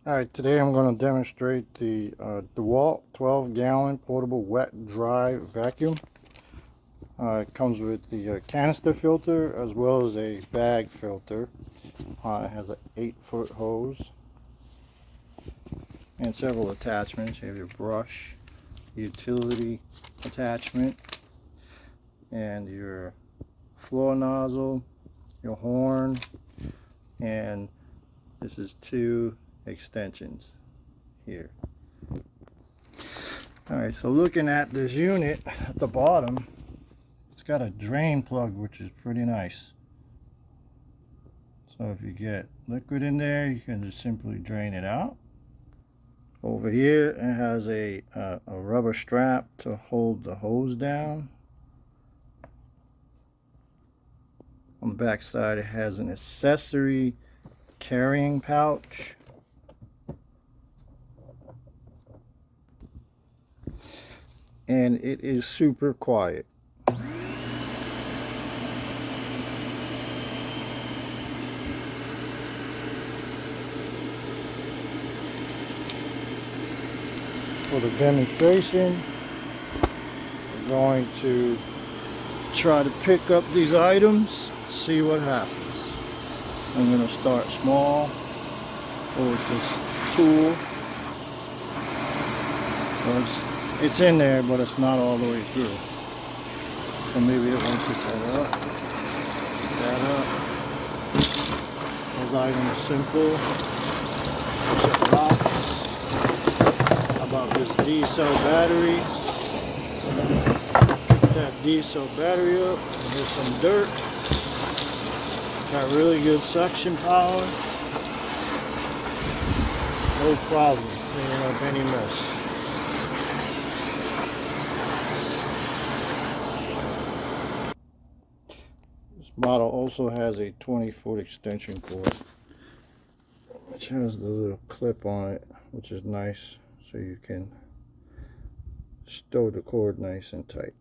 Alright, today I'm going to demonstrate the Dewalt 12-gallon portable wet dry vacuum. It comes with the canister filter as well as a bag filter. It has an 8-foot hose and several attachments. You have your brush, utility attachment, and your floor nozzle, your horn, and this is 2 extensions here. Alright, so looking at this unit at the bottom, it's got a drain plug, which is pretty nice. So if you get liquid in there, you can just simply drain it out. Over here it has a rubber strap to hold the hose down. On the back side it has an accessory carrying pouch. And it is super quiet. For the demonstration, we're going to try to pick up these items, see what happens. I'm going to start small with this tool. So it's in there, but it's not all the way through. So maybe it won't pick that up. Those items are simple. There's a box. How about this D-cell battery? Pick that D-cell battery up. Here's some dirt. Got really good suction power. No problem cleaning up any mess. This model also has a 20-foot extension cord, which has the little clip on it, which is nice, so you can stow the cord nice and tight.